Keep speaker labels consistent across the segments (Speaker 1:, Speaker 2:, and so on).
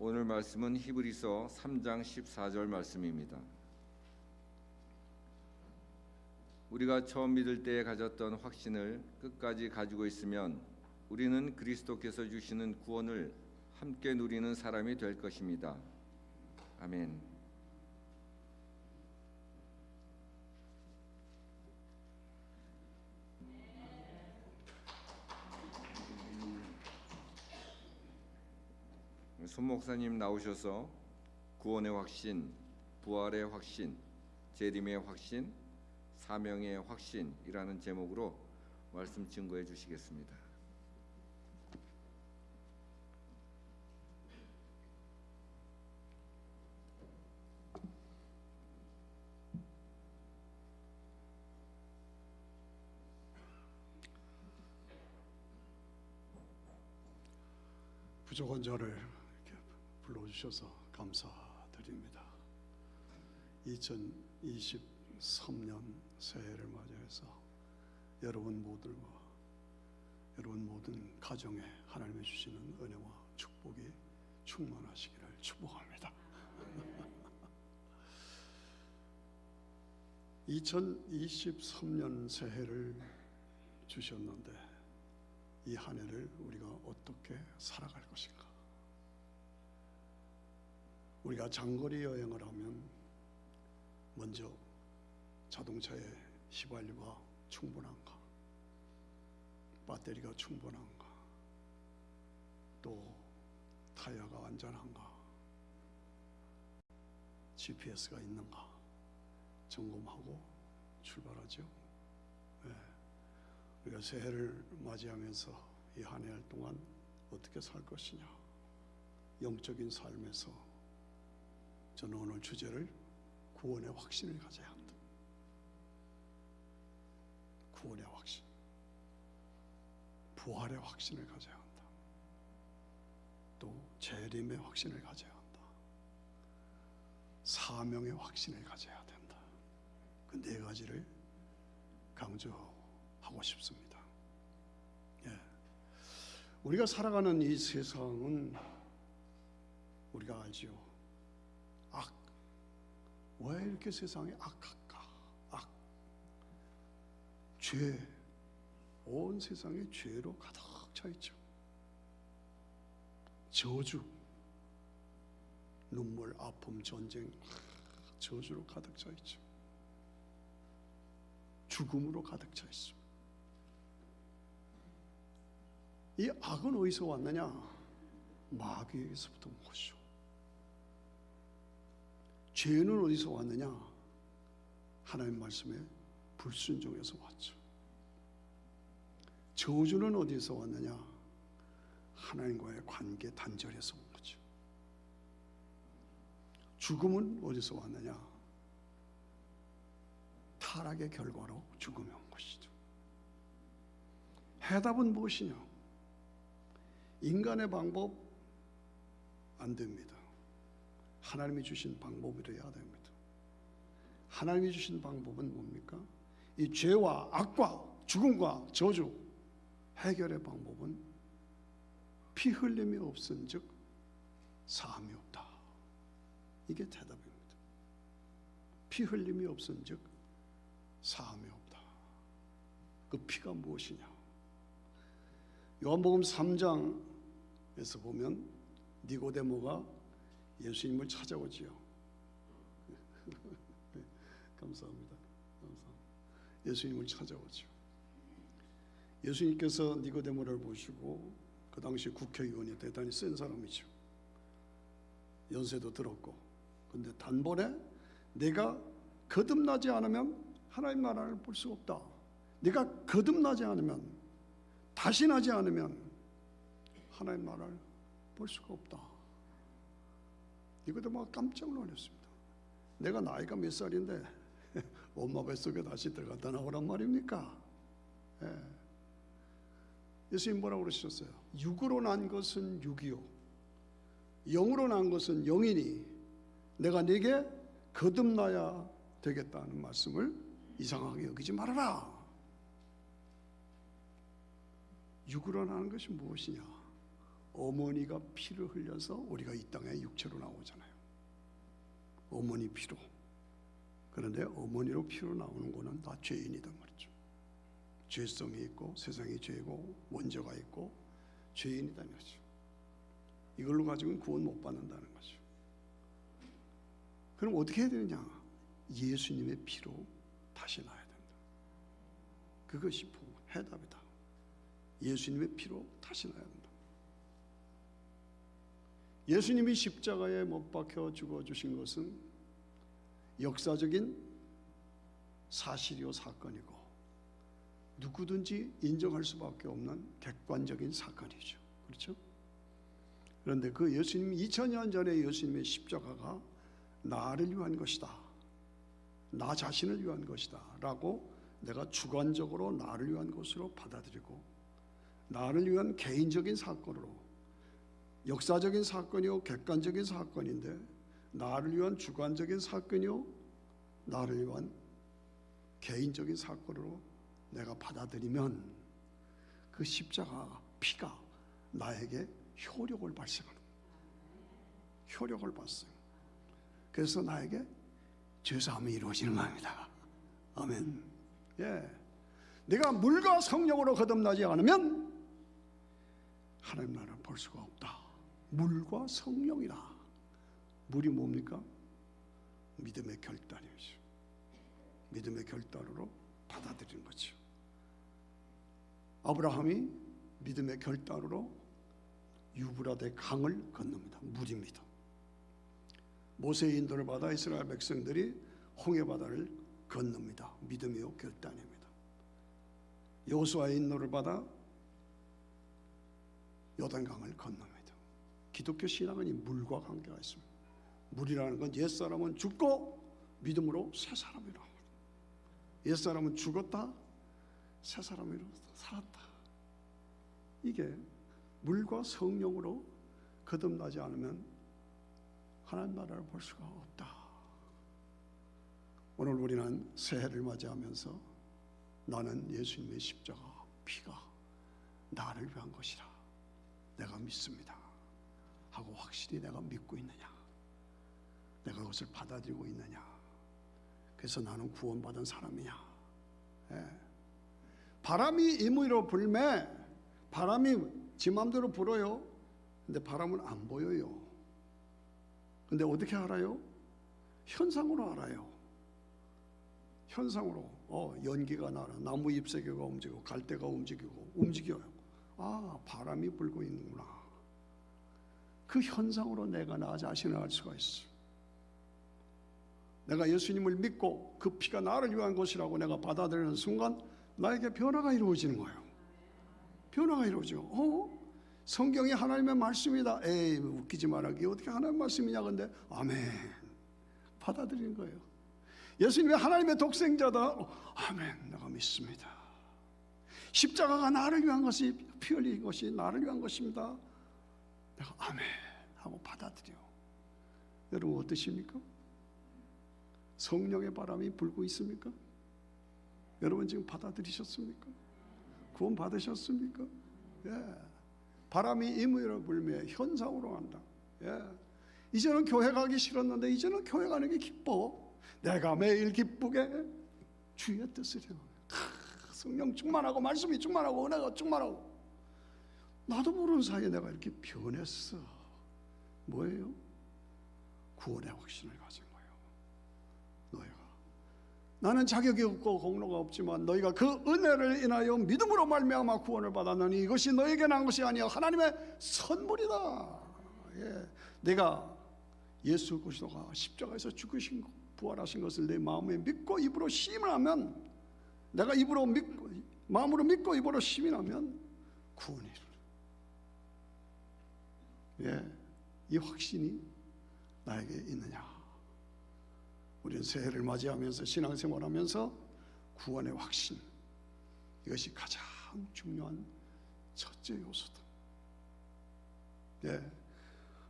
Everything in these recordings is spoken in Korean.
Speaker 1: 오늘 말씀은 히브리서 3장 14절 말씀입니다. 우리가 처음 믿을 때에 가졌던 확신을 끝까지 가지고 있으면 우리는 그리스도께서 주시는 구원을 함께 누리는 사람이 될 것입니다. 아멘. 손 목사님 나오셔서 구원의 확신, 부활의 확신, 재림의 확신, 사명의 확신이라는 제목으로 말씀 증거해 주시겠습니다.
Speaker 2: 부족한 저를 이렇게 불러주셔서 감사드립니다. 2023년 새해를 맞이해서 여러분 모두와 여러분 모든 가정에 하나님이 주시는 은혜와 축복이 충만하시기를 축복합니다. 2023년 새해를 주셨는데 이 한 해를 우리가 어떻게 살아갈 것인가? 우리가 장거리 여행을 하면 먼저 자동차의 휘발유가 충분한가? 배터리가 충분한가? 또 타이어가 안전한가? GPS가 있는가? 점검하고 출발하죠. 네. 우리가 새해를 맞이하면서 이 한 해 동안 어떻게 살 것이냐, 영적인 삶에서 저는 오늘 주제를 구원의 확신을 가져야 한다. 구원의 확신, 부활의 확신을 가져야 한다. 또 재림의 확신을 가져야 한다. 사명의 확신을 가져야 된다. 그 네 가지를 강조하고 싶습니다. 우리가 살아가는 이 세상은 우리가 알지요. 악. 왜 이렇게 세상에 악할까? 악. 죄. 온 세상에 죄로 가득 차 있죠. 저주. 눈물, 아픔, 전쟁. 저주로 가득 차 있죠. 죽음으로 가득 차 있습니다. 이 악은 어디서 왔느냐? 마귀에게서부터 온 것이죠. 죄는 어디서 왔느냐? 하나님 말씀에 불순종에서 왔죠. 저주는 어디서 왔느냐? 하나님과의 관계 단절에서 온 거죠. 죽음은 어디서 왔느냐? 타락의 결과로 죽음이 온 것이죠. 해답은 무엇이냐? 인간의 방법 안 됩니다. 하나님이 주신 방법이라야 됩니다. 하나님이 주신 방법은 뭡니까? 이 죄와 악과 죽음과 저주 해결의 방법은 피 흘림이 없은즉 사함이 없다. 이게 대답입니다. 피 흘림이 없은즉 사함이 없다. 그 피가 무엇이냐? 요한복음 3장에서 보면 니고데모가 예수님을 찾아오지요. 감사합니다. 예수님을 찾아오죠. 예수님께서 니고데모를 보시고, 그 당시 국회의원이 대단히 센 사람이죠. 연세도 들었고, 근데 단번에 내가 거듭나지 않으면 하나님 나라를 볼 수 없다. 내가 거듭나지 않으면, 다시 나지 않으면 하나님 나라를 볼 수가 없다. 니고데모가 깜짝 놀랐습니다. 내가 나이가 몇 살인데 엄마 뱃속에 다시 들어갔다 나오란 말입니까? 예. 예수님 뭐라고 그러셨어요? 육으로 난 것은 육이요, 영으로 난 것은 영이니 내가 네게 거듭나야 되겠다는 말씀을 이상하게 여기지 말아라. 육으로 나는 것이 무엇이냐? 어머니가 피를 흘려서 우리가 이 땅에 육체로 나오잖아요. 어머니 피로. 그런데 어머니로 피로 나오는 거는 다 죄인이단 말이죠. 죄성이 있고 세상이 죄고 원죄가 있고 죄인이란 말이죠. 이걸로 가지고는 구원 못 받는다는 거죠. 그럼 어떻게 해야 되느냐? 예수님의 피로 다시 나야 된다. 그것이 해답이다. 예수님의 피로 다시 나야 된다. 예수님이 십자가에 못 박혀 죽어주신 것은 역사적인 사실이요 사건이고 누구든지 인정할 수밖에 없는 객관적인 사건이죠. 그렇죠? 그런데 그 예수님 2000년 전에 예수님의 십자가가 나를 위한 것이다. 나 자신을 위한 것이다. 라고 내가 주관적으로 나를 위한 것으로 받아들이고 나를 위한 개인적인 사건으로 역사적인 사건이요 객관적인 사건인데 나를 위한 주관적인 사건이요 나를 위한 개인적인 사건으로 내가 받아들이면 그 십자가 피가 나에게 효력을 발생하는 거예요. 효력을 발생. 그래서 나에게 죄사함이 이루어지는 겁니다. 아멘. 예. 내가 물과 성령으로 거듭나지 않으면 하나님 나라를 볼 수가 없다. 물과 성령이다. 물이 뭡니까? 믿음의 결단이죠. 믿음의 결단으로 받아들이는 거죠. 아브라함이 믿음의 결단으로 유브라데 강을 건넙니다. 물입니다. 모세의 인도를 받아 이스라엘 백성들이 홍해 바다를 건넙니다. 믿음이요 결단입니다. 여호수아의 인도를 받아 요단강을 건넙니다. 기독교 신앙은 이 물과 관계가 있습니다. 물이라는 건 옛사람은 죽고 믿음으로 새 사람이라. 옛사람은 죽었다 새 사람으로 살았다. 이게 물과 성령으로 거듭나지 않으면 하나님 나라를 볼 수가 없다. 오늘 우리는 새해를 맞이하면서 나는 예수님의 십자가 피가 나를 위한 것이라 내가 믿습니다 하고 확실히 내가 믿고 있느냐, 내가 그것을 받아들이고 있느냐. 그래서 나는 구원받은 사람이냐. 예. 바람이 임의로 불매, 바람이 지 마음대로 불어요. 근데 바람은 안 보여요. 근데 어떻게 알아요? 현상으로 알아요. 현상으로. 연기가 나라, 나무 잎새개가 움직이고 갈대가 움직여요. 아, 바람이 불고 있는구나. 그 현상으로 내가 나 자신을 알 수가 있어. 내가 예수님을 믿고 그 피가 나를 위한 것이라고 내가 받아들이는 순간 나에게 변화가 이루어지는 거예요. 변화가 이루어지고 성경이 하나님의 말씀이다. 에이, 웃기지 마라. 이게 어떻게 하나님의 말씀이냐. 근데 아멘. 받아들이는 거예요. 예수님이 하나님의 독생자다. 아멘. 내가 믿습니다. 십자가가 나를 위한 것이, 피 흘린 것이 나를 위한 것입니다. 내가 아멘 하고 받아들여. 여러분 어떠십니까? 성령의 바람이 불고 있습니까? 여러분 지금 받아들이셨습니까? 구원 받으셨습니까? 예. 바람이 임의로 불며 현상으로 간다. 예. 이제는 교회 가기 싫었는데 이제는 교회 가는 게 기뻐. 내가 매일 기쁘게 주의 뜻을 해. 성령 충만하고 말씀이 충만하고 은혜가 충만하고 나도 모르는 사이에 내가 이렇게 변했어. 뭐예요? 구원의 확신을 가진 거예요. 너희가 나는 자격이 없고 공로가 없지만 너희가 그 은혜를 인하여 믿음으로 말미암아 구원을 받았느니 이것이 너에게 난 것이 아니야 하나님의 선물이다. 예. 내가 예수 그리스도가 십자가에서 죽으신 것, 부활하신 것을 내 마음에 믿고 입으로 시인하면, 내가 입으로 믿고 마음으로 믿고 입으로 시인하면 구원이 이루어져. 예, 이 확신이 나에게 있느냐? 우리는 새해를 맞이하면서 신앙생활하면서 구원의 확신, 이것이 가장 중요한 첫째 요소다. 예,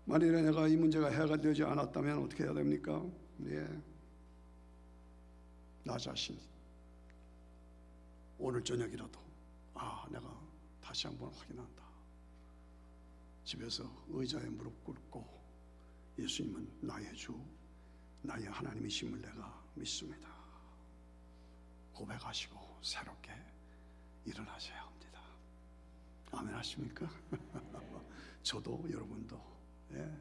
Speaker 2: 만일에 내가 이 문제가 해결되지 않았다면 어떻게 해야 됩니까? 예, 나 자신 오늘 저녁이라도 내가 다시 한번 확인한다. 집에서 의자에 무릎 꿇고 예수님은 나의 주, 나의 하나님이심을 내가 믿습니다. 고백하시고 새롭게 일어나셔야 합니다. 아멘 하십니까? 저도 여러분도. 예.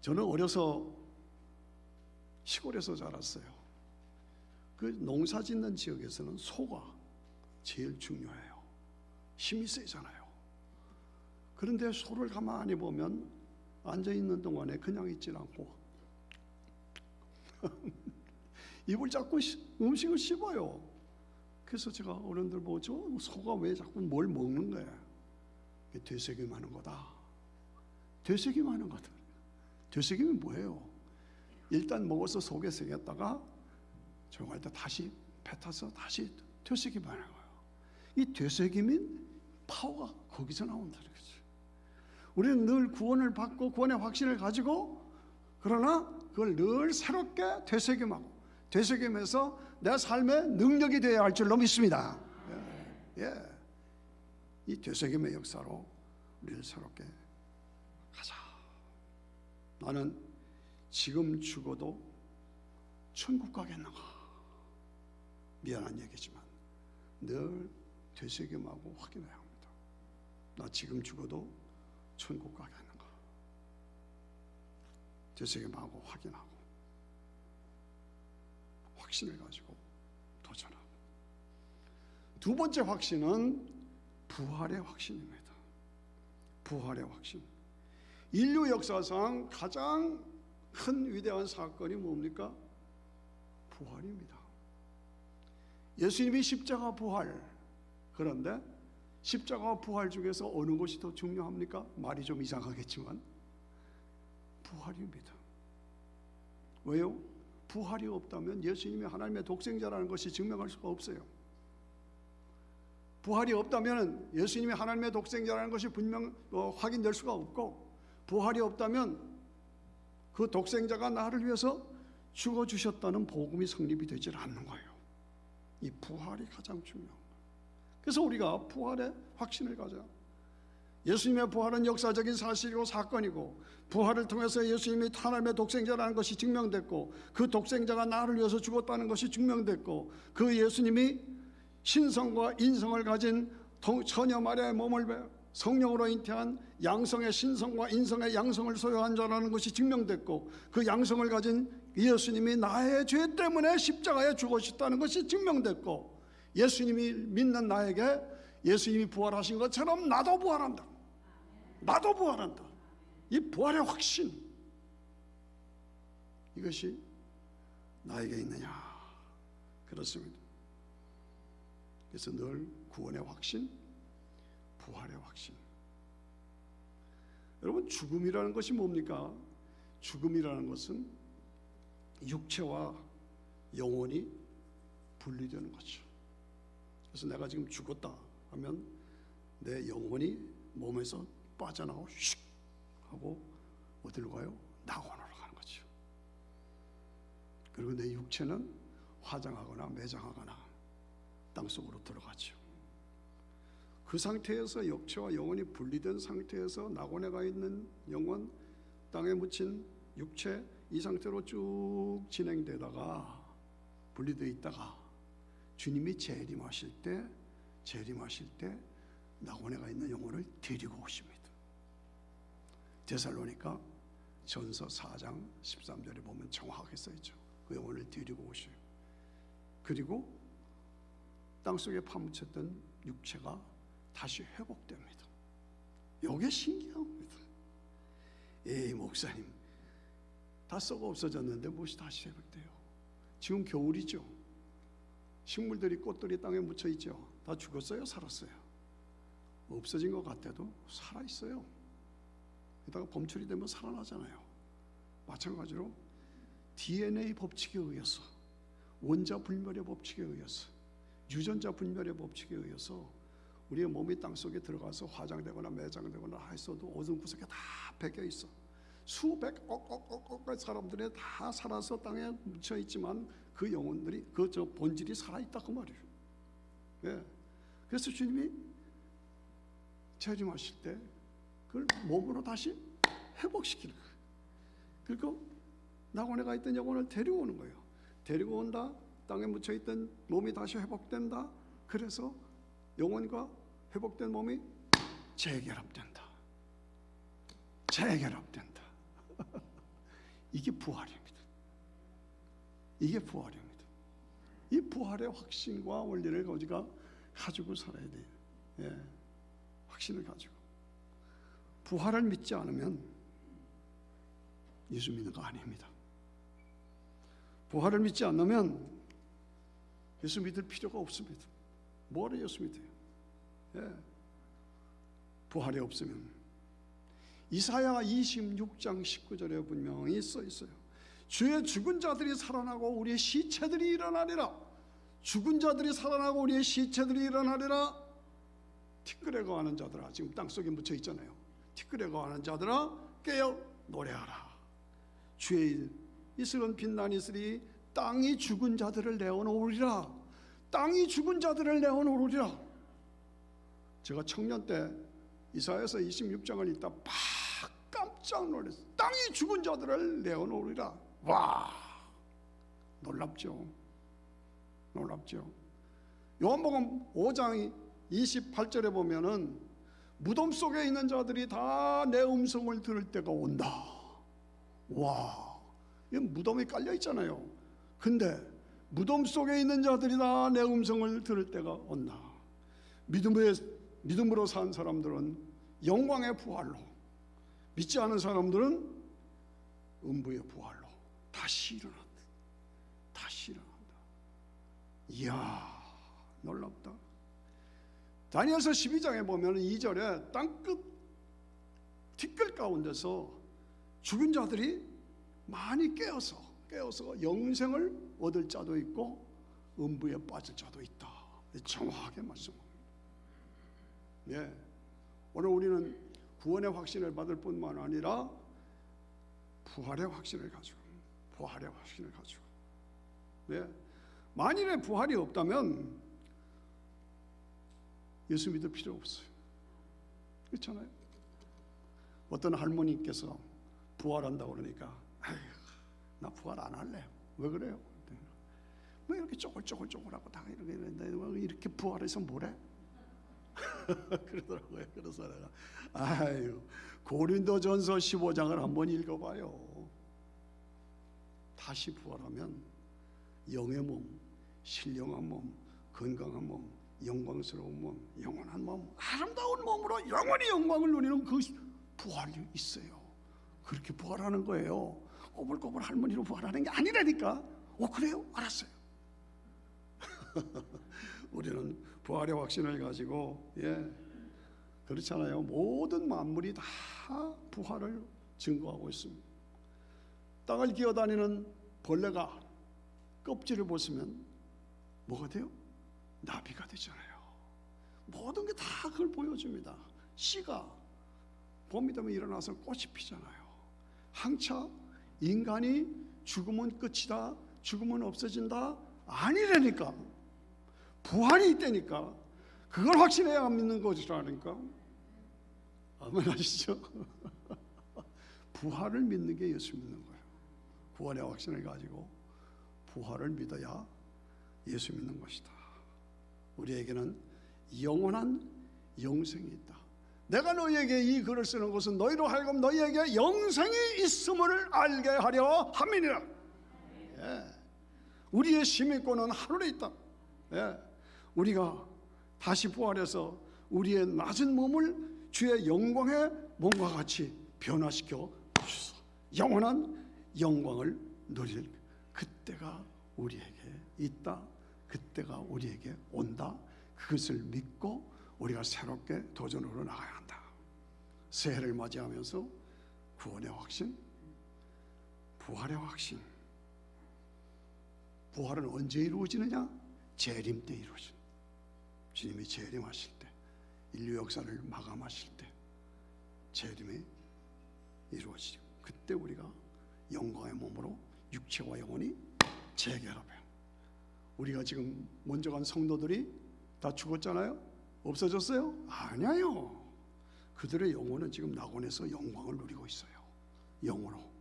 Speaker 2: 저는 어려서 시골에서 자랐어요. 그 농사 짓는 지역에서는 소가 제일 중요해요. 힘이 세잖아요. 그런데 소를 가만히 보면 앉아있는 동안에 그냥 있질 않고 입을 자꾸 음식을 씹어요. 그래서 제가 어른들 보고 저 소가 왜 자꾸 뭘 먹는 거야? 되새김하는 거다. 되새김하는 거다. 되새김이 뭐예요? 일단 먹어서 속에 새겼다가 조용할 때 다시 뱉어서 다시 되새김하는 거예요. 이 되새김인 파워가 거기서 나온다는 거죠. 우리는 늘 구원을 받고 구원의 확신을 가지고, 그러나 그걸 늘 새롭게 되새김하고 되새김해서 내 삶의 능력이 되어야 할 줄로 믿습니다. 예. 이 되새김의 역사로 우리를 새롭게 가자. 나는 지금 죽어도 천국 가겠는가? 미안한 얘기지만 늘 되새김하고 확인해야 합니다. 나 지금 죽어도 천국 가겠는가? 되새김하고 확인하고 확신을 가지고 도전하고. 두 번째 확신은 부활의 확신입니다. 부활의 확신. 인류 역사상 가장 큰 위대한 사건이 뭡니까? 부활입니다. 예수님이 십자가 부활. 그런데 십자가 부활 중에서 어느 것이 더 중요합니까? 말이 좀 이상하겠지만 부활입니다. 왜요? 부활이 없다면 예수님이 하나님의 독생자라는 것이 증명할 수가 없어요. 부활이 없다면 예수님이 하나님의 독생자라는 것이 분명 확인될 수가 없고, 부활이 없다면 그 독생자가 나를 위해서 죽어주셨다는 복음이 성립이 되질 않는 거예요. 이 부활이 가장 중요한 거예요. 그래서 우리가 부활의 확신을 가져. 예수님의 부활은 역사적인 사실이고 사건이고, 부활을 통해서 예수님이 하나님의 독생자라는 것이 증명됐고, 그 독생자가 나를 위해서 죽었다는 것이 증명됐고, 그 예수님이 신성과 인성을 가진 처녀 마리아의 몸을 성령으로 잉태한 양성의 신성과 인성의 양성을 소유한 자라는 것이 증명됐고, 그 양성을 가진 예수님이 나의 죄 때문에 십자가에 죽으셨다는 것이 증명됐고, 예수님이 믿는 나에게 예수님이 부활하신 것처럼 나도 부활한다. 나도 부활한다. 이 부활의 확신, 이것이 나에게 있느냐? 그렇습니다. 그래서 늘 구원의 확신, 부활의 확신. 여러분, 죽음이라는 것이 뭡니까? 죽음이라는 것은 육체와 영혼이 분리되는 거죠. 그래서 내가 지금 죽었다 하면 내 영혼이 몸에서 빠져나가고 슉 하고 어디로 가요? 낙원으로 가는 거죠. 그리고 내 육체는 화장하거나 매장하거나 땅속으로 들어가죠. 그 상태에서 육체와 영혼이 분리된 상태에서 낙원에 가 있는 영혼, 땅에 묻힌 육체, 이 상태로 쭉 진행되다가 분리되어 있다가 주님이 재림하실 때 낙원에 가 있는 영혼을 데리고 오십니다. 데살로니가 전서 4장 13절에 보면 정확하게 써있죠. 그 영혼을 데리고 오셔요. 그리고 땅속에 파묻혔던 육체가 다시 회복됩니다. 이게 신기한 겁니다. 에이, 목사님, 다 썩어 없어졌는데 무엇이 다시 회복돼요? 지금 겨울이죠. 식물들이, 꽃들이 땅에 묻혀 있죠. 다 죽었어요? 살았어요? 없어진 것 같아도 살아있어요. 게다가 봄철이 되면 살아나잖아요. 마찬가지로 DNA 법칙에 의해서, 원자 불멸의 법칙에 의해서, 유전자 불멸의 법칙에 의해서 우리의 몸이 땅속에 들어가서 화장되거나 매장되거나 했어도 어둠 구석에 다 베겨 있어. 수백억 사람들이 다 살아서 땅에 묻혀 있지만 그 영혼들이, 그 본질이 살아있다, 그 말이에요. 예. 그래서 주님이 재림하실 때 그걸 몸으로 다시 회복시키는 거예요. 그리고 낙원에 가 있던 영혼을 데리고 오는 거예요. 데리고 온다. 땅에 묻혀 있던 몸이 다시 회복된다. 그래서 영혼과 회복된 몸이 재결합된다. 재결합된다. 이게 부활입니다. 이게 부활입니다. 이 부활의 확신과 원리를 우리가 가지고 살아야 돼요. 예, 확신을 가지고. 부활을 믿지 않으면 예수 믿는 거 아닙니다. 부활을 믿지 않으면 예수 믿을 필요가 없습니다. 뭐하러 예수 믿어요? 예, 부활이 없으면. 이사야 26장 19절에 분명히 써 있어요. 주의 죽은 자들이 살아나고 우리의 시체들이 일어나리라. 죽은 자들이 살아나고 우리의 시체들이 일어나리라. 티끌에 거하는 자들아, 지금 땅속에 묻혀 있잖아요. 티끌에 거하는 자들아 깨어 노래하라. 주의 이슬은 빛난 이슬이 땅이 죽은 자들을 내어놓으리라. 땅이 죽은 자들을 내어놓으리라. 제가 청년 때 이사야서 26장을 읽다 깜짝 놀랐어요. 땅이 죽은 자들을 내어놓으리라. 와, 놀랍죠. 놀랍죠. 요한복음 5장 28절에 보면은 무덤 속에 있는 자들이 다 내 음성을 들을 때가 온다. 와, 이 무덤에 깔려 있잖아요. 근데 무덤 속에 있는 자들이 다 내 음성을 들을 때가 온다. 믿음으로 산 사람들은 영광의 부활로, 믿지 않은 사람들은 음부의 부활로 다시 일어난다. 다시 일어난다. 이야, 놀랍다. 다니엘서 12장에 보면 2절에 땅끝 티끌 가운데서 죽은 자들이 많이 깨어서 영생을 얻을 자도 있고 음부에 빠질 자도 있다. 정확하게 말씀합니다. 예, 오늘 우리는 구원의 확신을 받을 뿐만 아니라 부활의 확신을 가지고, 예, 만일에 부활이 없다면 예수 믿을 필요 없어요. 그렇잖아요. 어떤 할머니께서 부활한다고 그러니까 아휴, 나 부활 안 할래요. 왜 그래요? 뭐 이렇게 쪼글쪼글하고 다 이렇게 부활해서 뭐래? 그러더라고요. 그래서 내가 아유, 고린도전서 15장을 한번 읽어봐요. 다시 부활하면 영의 몸, 신령한 몸, 건강한 몸, 영광스러운 몸, 영원한 몸, 아름다운 몸으로 영원히 영광을 누리는 그 부활이 있어요. 그렇게 부활하는 거예요. 꼬불꼬불 할머니로 부활하는 게 아니라니까. 그래요? 알았어요. 우리는 부활의 확신을 가지고, 예, 그렇잖아요. 모든 만물이 다 부활을 증거하고 있습니다. 땅을 기어다니는 벌레가 껍질을 벗으면 뭐가 돼요? 나비가 되잖아요. 모든 게 다 그걸 보여줍니다. 씨가 봄이 되면 일어나서 꽃이 피잖아요. 항차 인간이 죽으면 끝이다, 죽으면 없어진다, 아니라니까. 부활이 있다니까. 그걸 확신해야 믿는 것이라니까. 아멘 하시죠? 부활을 믿는 게 예수 믿는 거예요. 구원의 확신을 가지고 부활을 믿어야 예수 믿는 것이다. 우리에게는 영원한 영생이 있다. 내가 너희에게 이 글을 쓰는 것은 너희로 하여금 너희에게 영생이 있음을 알게 하려 함이니라. 예. 우리의 시민권은 하늘에 있다. 예. 우리가 다시 부활해서 우리의 낮은 몸을 주의 영광의 몸과 같이 변화시켜 주소서. 영원한 영광을 누릴 그때가 우리에게 있다. 그때가 우리에게 온다. 그것을 믿고 우리가 새롭게 도전으로 나가야 한다. 새해를 맞이하면서 구원의 확신, 부활의 확신. 부활은 언제 이루어지느냐? 재림 때 이루어진다. 주님이 재림하실 때, 인류 역사를 마감하실 때 재림이 이루어지죠. 그때 우리가 영광의 몸으로 육체와 영혼이 재결합해요. 우리가 지금 먼저 간 성도들이 다 죽었잖아요. 없어졌어요? 아니에요. 그들의 영혼은 지금 낙원에서 영광을 누리고 있어요. 영으로.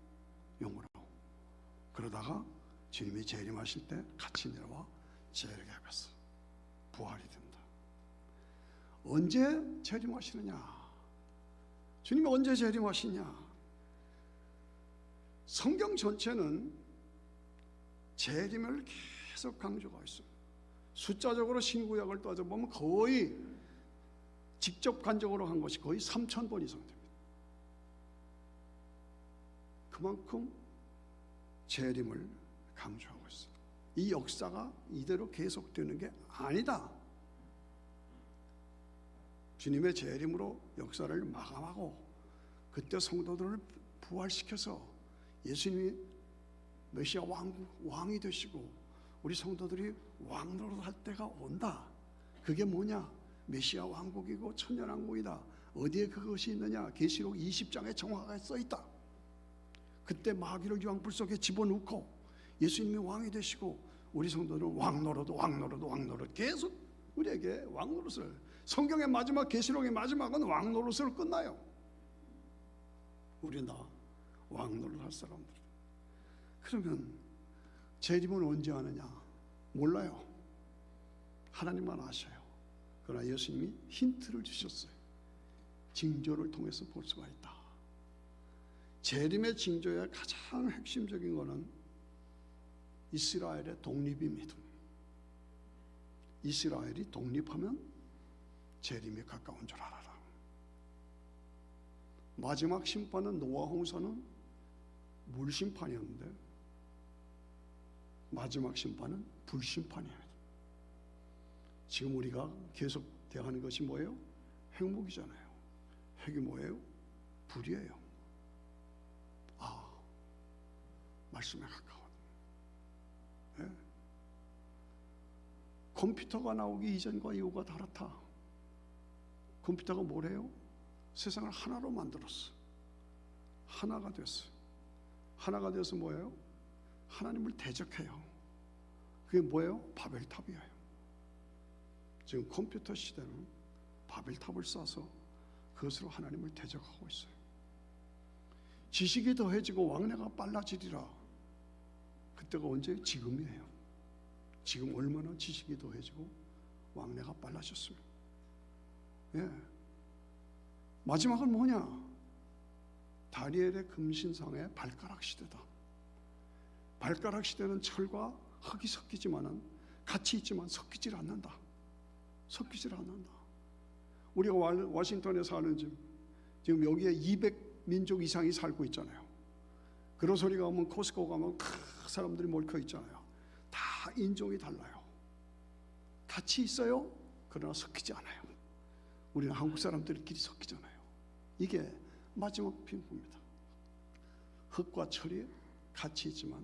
Speaker 2: 그러다가 주님이 재림하실 때 같이 내려와 재림의 앞에서 부활이 된다. 언제 재림하시느냐? 주님이 언제 재림하시냐? 성경 전체는 재림을 계속 강조하고 있습니다. 숫자적으로 신구약을 따져보면 거의 직접 간접으로 한 것이 거의 3,000번 이상 됩니다. 그만큼 재림을 강조하고 있어요. 이 역사가 이대로 계속되는 게 아니다. 주님의 재림으로 역사를 마감하고 그때 성도들을 부활시켜서 예수님이 메시아 왕이 되시고 우리 성도들이 왕노릇 할 때가 온다. 그게 뭐냐? 메시아 왕국이고 천년왕국이다. 어디에 그것이 있느냐? 계시록 20장에 정확하게 써 있다. 그때 마귀를 유황불 속에 집어넣고 예수님이 왕이 되시고 우리 성도들은 왕노릇 계속 우리에게 왕노릇을, 성경의 마지막 계시록의 마지막은 왕노릇으로 끝나요. 우리 나 왕노릇 할 사람들. 그러면 재림은 언제 하느냐? 몰라요. 하나님만 아셔요. 그러나 예수님이 힌트를 주셨어요. 징조를 통해서 볼 수가 있다. 재림의 징조의 가장 핵심적인 것은 이스라엘의 독립입니다. 이스라엘이 독립하면 재림이 가까운 줄 알아라. 마지막 심판은 노아 홍수는 물심판이었는데 마지막 심판은 불심판이에요. 지금 우리가 계속 대하는 것이 뭐예요? 핵무기잖아요. 핵이 뭐예요? 불이에요. 말씀에 가까워. 네? 컴퓨터가 나오기 이전과 이후가 다르다. 컴퓨터가 뭐래요? 세상을 하나로 만들었어. 하나가 됐어. 하나가 돼서 뭐예요? 하나님을 대적해요. 그게 뭐예요? 바벨탑이에요. 지금 컴퓨터 시대는 바벨탑을 쌓아서 그것으로 하나님을 대적하고 있어요. 지식이 더해지고 왕래가 빨라지리라. 그때가 언제? 지금이에요. 지금 얼마나 지식이 더해지고 왕래가 빨라졌습니다. 예. 마지막은 뭐냐? 다니엘의 금신상의 발가락 시대다. 발가락 시대는 철과 흙이 섞이지만은 같이 있지만 섞이질 않는다. 섞이질 않는다. 우리가 워싱턴에 사는 지금 여기에 200민족 이상이 살고 있잖아요. 그로소리 가면 코스코 가면 사람들이 몰려 있잖아요. 다 인종이 달라요. 같이 있어요. 그러나 섞이지 않아요. 우리는 한국 사람들끼리 섞이잖아요. 이게 마지막 빈부입니다. 흙과 철이 같이 있지만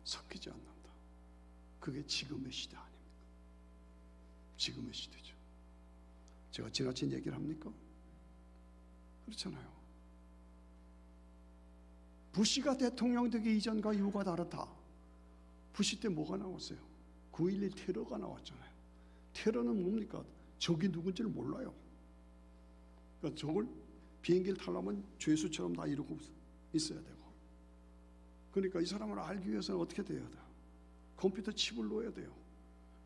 Speaker 2: 섞이지 않는다. 그게 지금의 시대 아닙니까? 지금의 시대죠. 제가 지나친 얘기를 합니까? 그렇잖아요. 부시가 대통령 되기 이전과 이후가 다르다. 부시 때 뭐가 나왔어요? 9.11 테러가 나왔잖아요. 테러는 뭡니까? 적이 누군지를 몰라요. 그러니까 적을 비행기를 타려면 죄수처럼 다 이러고 있어야 되고. 그러니까 이 사람을 알기 위해서는 어떻게 돼야 돼요? 컴퓨터 칩을 넣어야 돼요.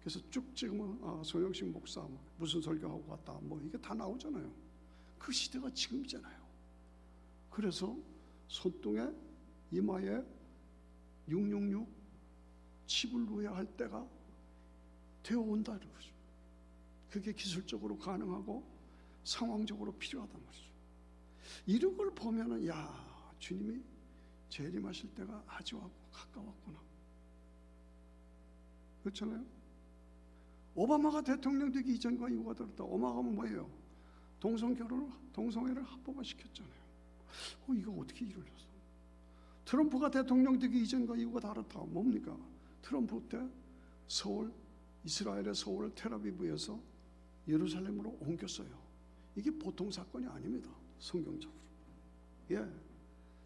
Speaker 2: 그래서 쭉 찍으면 손영식 목사 무슨 설교하고 왔다. 뭐 이게 다 나오잖아요. 그 시대가 지금이잖아요. 그래서 손등에 이마에 666 칩을 넣어야 할 때가 되어 온다는 거죠. 그게 기술적으로 가능하고 상황적으로 필요하단 말이죠. 이런 걸 보면은 주님이 재림하실 때가 아주 가까웠구나. 그렇잖아요. 오바마가 대통령 되기 이전과 이후가 다르다. 오바마는 뭐예요? 동성애를 합법화 시켰잖아요. 이거 어떻게 이루어졌어? 트럼프가 대통령 되기 이전과 이후가 다르다. 뭡니까? 트럼프 때 이스라엘의 서울 텔아비브에서 예루살렘으로 옮겼어요. 이게 보통 사건이 아닙니다. 성경적으로. 예.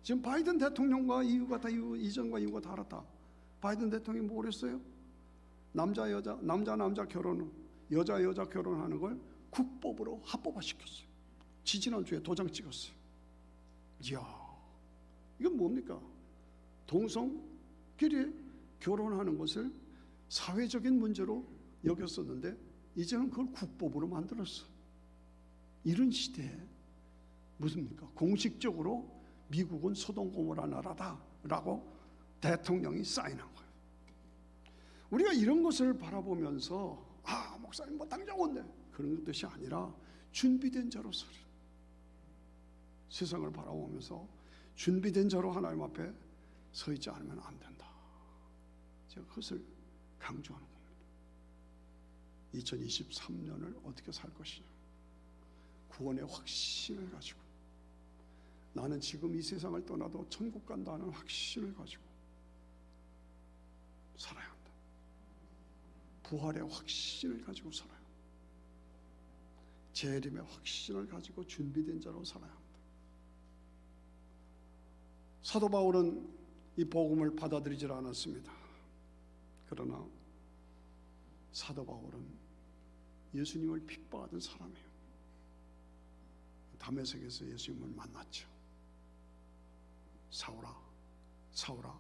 Speaker 2: 지금 바이든 대통령과 이전과 이후가 다르다. 바이든 대통령이 뭘 했어요? 남자 결혼은 여자 결혼하는 걸 국법으로 합법화 시켰어요. 지지난주에 도장 찍었어요. 이야, 이건 뭡니까? 동성끼리 결혼하는 것을 사회적인 문제로 여겼었는데 이제는 그걸 국법으로 만들었어. 이런 시대에 무슨입니까? 공식적으로 미국은 소돔고모라 나라다라고 대통령이 사인한 거예요. 우리가 이런 것을 바라보면서 목사님 뭐 당장 온대 그런 뜻이 아니라 준비된 자로서 세상을 바라보면서 준비된 자로 하나님 앞에 서 있지 않으면 안 된다. 제가 그것을 강조하는 겁니다. 2023년을 어떻게 살 것이냐, 구원의 확신을 가지고, 나는 지금 이 세상을 떠나도 천국 간다는 확신을 가지고 살아야 한다. 부활의 확신을 가지고 살아야 한다. 재림의 확신을 가지고 준비된 자로 살아야 합니다. 사도 바울은 이 복음을 받아들이질 않았습니다. 그러나 사도 바울은 예수님을 핍박하던 사람이에요. 다메섹에서 예수님을 만났죠. 사울아, 사울아,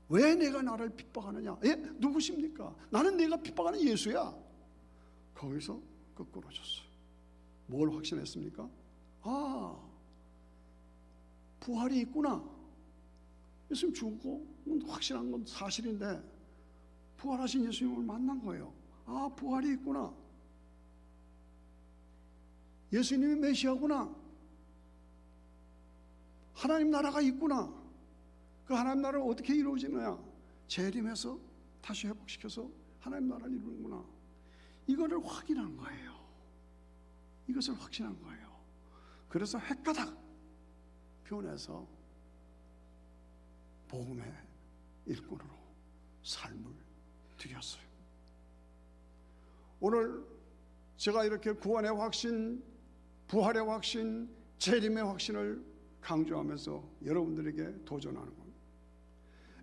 Speaker 2: 왜 내가 나를 핍박하느냐? 누구십니까? 나는 내가 핍박하는 예수야. 거기서 끄꾸러졌어요. 뭘 확신했습니까? 부활이 있구나. 예수님 죽고 확신한 건 사실인데 부활하신 예수님을 만난 거예요. 부활이 있구나. 예수님이 메시아구나. 하나님 나라가 있구나. 그 하나님 나라를 어떻게 이루어지느냐? 재림해서 다시 회복시켜서 하나님 나라를 이루는구나. 이거를 확인한 거예요. 이것을 확신한 거예요. 그래서 헷가닥 변해서 복음의 일꾼으로 삶을 드렸어요. 오늘 제가 이렇게 구원의 확신, 부활의 확신, 재림의 확신을 강조하면서 여러분들에게 도전하는 겁니다.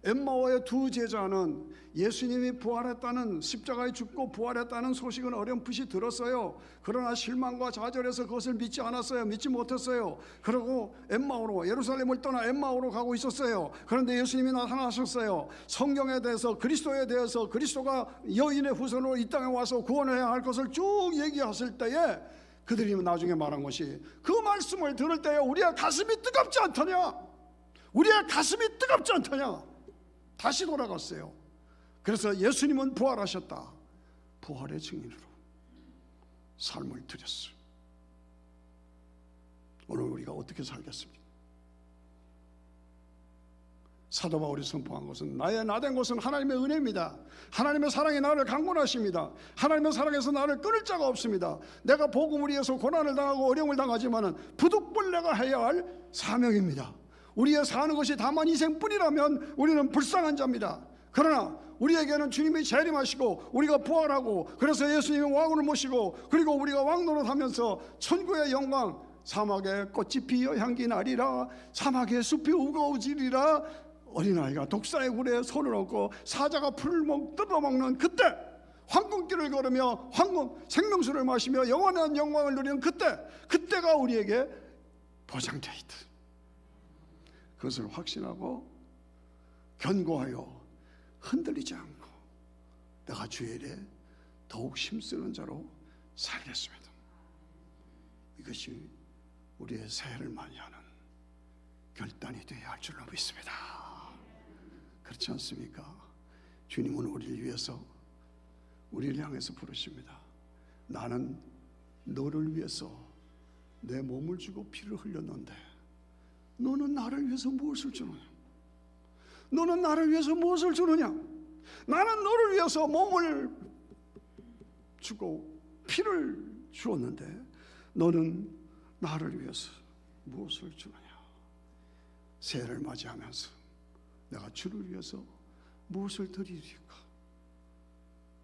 Speaker 2: 엠마오의 두 제자는 예수님이 부활했다는, 십자가에 죽고 부활했다는 소식은 어렴풋이 들었어요. 그러나 실망과 좌절해서 그것을 믿지 않았어요. 믿지 못했어요. 그리고 엠마오로, 예루살렘을 떠나 엠마오로 가고 있었어요. 그런데 예수님이 나타나셨어요. 성경에 대해서, 그리스도에 대해서, 그리스도가 여인의 후손으로 이 땅에 와서 구원해야 할 것을 쭉 얘기했을 때에 그들이 나중에 말한 것이, 그 말씀을 들을 때에 우리의 가슴이 뜨겁지 않더냐? 우리의 가슴이 뜨겁지 않더냐? 다시 돌아갔어요. 그래서 예수님은 부활하셨다. 부활의 증인으로 삶을 드렸어요. 오늘 우리가 어떻게 살겠습니까? 사도 바울이 선포한 것은, 나의 나된 것은 하나님의 은혜입니다. 하나님의 사랑이 나를 강권하십니다. 하나님의 사랑에서 나를 끊을 자가 없습니다. 내가 복음을 위해서 고난을 당하고 어려움을 당하지만은 부득불 내가 해야 할 사명입니다. 우리의 사는 것이 다만 이생뿐이라면 우리는 불쌍한 자입니다. 그러나 우리에게는 주님이 재림하시고 우리가 부활하고, 그래서 예수님이 왕으로 모시고, 그리고 우리가 왕노릇하면서 천국의 영광, 사막에 꽃이 피어 향기 나리라, 사막에 숲이 우거우지리라, 어린아이가 독사의 굴에 손을 얹고 사자가 풀을 뜯어먹는 그때, 황금길을 걸으며 황금 생명수를 마시며 영원한 영광을 누리는 그때가 우리에게 보장되어 있다. 그것을 확신하고 견고하여 흔들리지 않고 내가 주의 일에 더욱 힘쓰는 자로 살겠습니다. 이것이 우리의 새해를 맞이하는 결단이 되어야 할 줄로 믿습니다. 그렇지 않습니까? 주님은 우리를 위해서, 우리를 향해서 부르십니다. 나는 너를 위해서 내 몸을 주고 피를 흘렸는데 너는 나를 위해서 무엇을 주느냐? 너는 나를 위해서 무엇을 주느냐? 나는 너를 위해서 몸을 주고 피를 주었는데 너는 나를 위해서 무엇을 주느냐? 새해를 맞이하면서 내가 주를 위해서 무엇을 드리리까?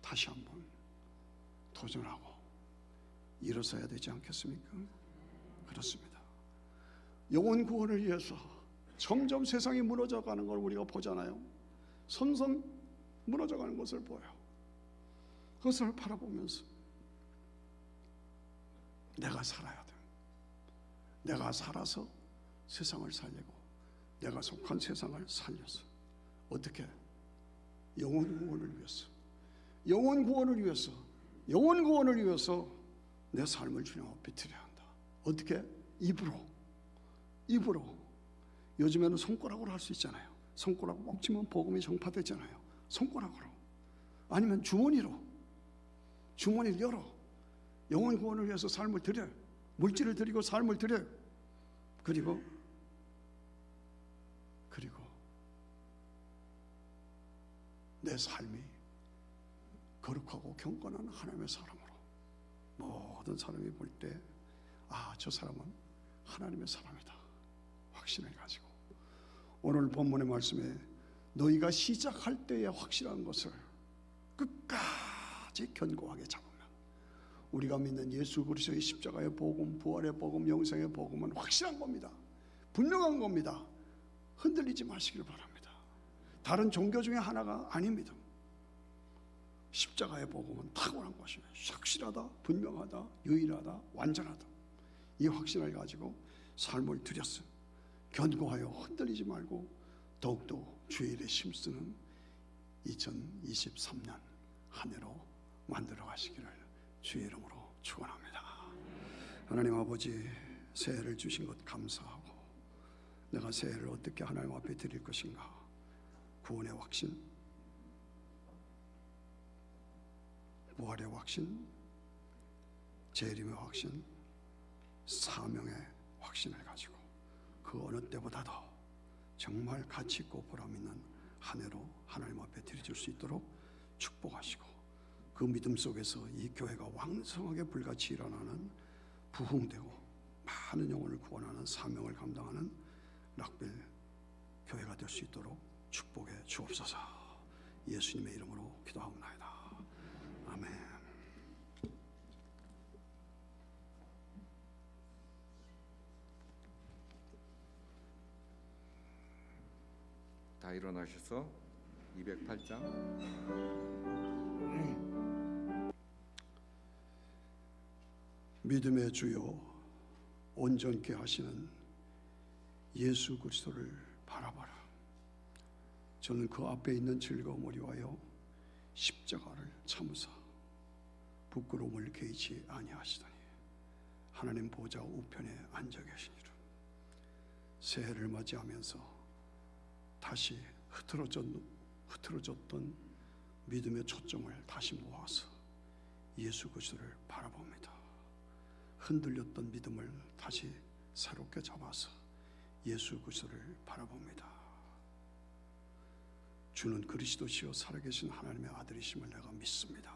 Speaker 2: 다시 한번 도전하고 일어서야 되지 않겠습니까? 그렇습니다. 영혼 구원을 위해서 점점 세상이 무너져가는 걸 우리가 보잖아요. 섬섬 무너져가는 것을 보여. 그것을 바라보면서 내가 살아야 돼. 내가 살아서 세상을 살리고 내가 속한 세상을 살려서 어떻게? 영혼 구원을 위해서, 영혼 구원을 위해서, 영혼 구원을 위해서 내 삶을 주님 앞에 드려야 한다. 어떻게? 입으로. 요즘에는 손가락으로 할 수 있잖아요. 손가락 목 치면 복음이 전파되잖아요. 손가락으로. 아니면 주머니를 열어 영혼 구원을 위해서 삶을 드려요. 물질을 드리고 삶을 드려요. 그리고 내 삶이 거룩하고 경건한 하나님의 사람으로 모든 사람이 볼 때 저 사람은 하나님의 사람이다 확신을 가지고, 오늘 본문의 말씀에 너희가 시작할 때의 확실한 것을 끝까지 견고하게 잡으면, 우리가 믿는 예수 그리스도의 십자가의 복음, 부활의 복음, 영생의 복음은 확실한 겁니다. 분명한 겁니다. 흔들리지 마시길 바랍니다. 다른 종교 중에 하나가 아닙니다. 십자가의 복음은 탁월한 것이에요. 확실하다, 분명하다, 유일하다, 완전하다. 이 확신을 가지고 삶을 드렸어요. 견고하여 흔들리지 말고 더욱더 주의 일에 힘쓰는 2023년 한 해로 만들어 가시기를 주의 이름으로 축원합니다. 하나님 아버지, 새해를 주신 것 감사하고, 내가 새해를 어떻게 하나님 앞에 드릴 것인가? 구원의 확신, 부활의 확신, 재림의 확신, 사명의 확신을 가지고 그 어느 때보다도 정말 가치 있고 보람 있는 한 해로 하나님 앞에 드릴 수 있도록 축복하시고, 그 믿음 속에서 이 교회가 왕성하게 불같이 일어나는, 부흥되고 많은 영혼을 구원하는 사명을 감당하는 락빌 교회가 될 수 있도록 축복해 주옵소서. 예수님의 이름으로 기도하옵나이다. 아멘.
Speaker 1: 다 일어나셔서 208장.
Speaker 2: 믿음의 주요 온전케 하시는 예수 그리스도를 바라봐라. 저는 그 앞에 있는 즐거움을 위하여 십자가를 참으사 부끄러움을 개의치 아니하시더니 하나님 보좌 우편에 앉아 계시니라. 새해를 맞이하면서 다시 흐트러졌던 믿음의 초점을 다시 모아서 예수 그리스도를 바라봅니다. 흔들렸던 믿음을 다시 새롭게 잡아서 예수 그리스도를 바라봅니다. 주는 그리스도시요 살아계신 하나님의 아들이심을 내가 믿습니다.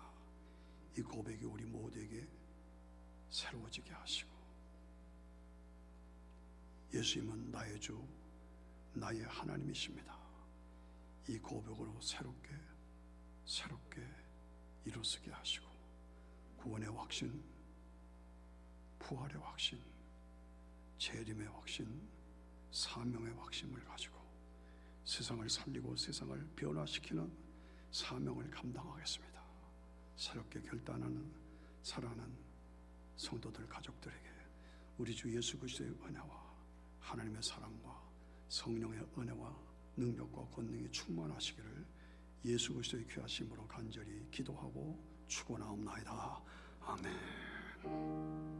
Speaker 2: 이 고백이 우리 모두에게 새로워지게 하시고, 예수님은 나의 주, 나의 하나님이십니다. 이 고백으로 새롭게 일어서게 하시고, 구원의 확신, 부활의 확신, 재림의 확신, 사명의 확신을 가지고 세상을 살리고 세상을 변화시키는 사명을 감당하겠습니다. 새롭게 결단하는 살아가는 성도들 가족들에게 우리 주 예수 그리스도의 은혜와 하나님의 사랑과 성령의 은혜와 능력과 권능이 충만하시기를 예수 그리스도의 귀하심으로 간절히 기도하고 축원하옵나이다. 아멘.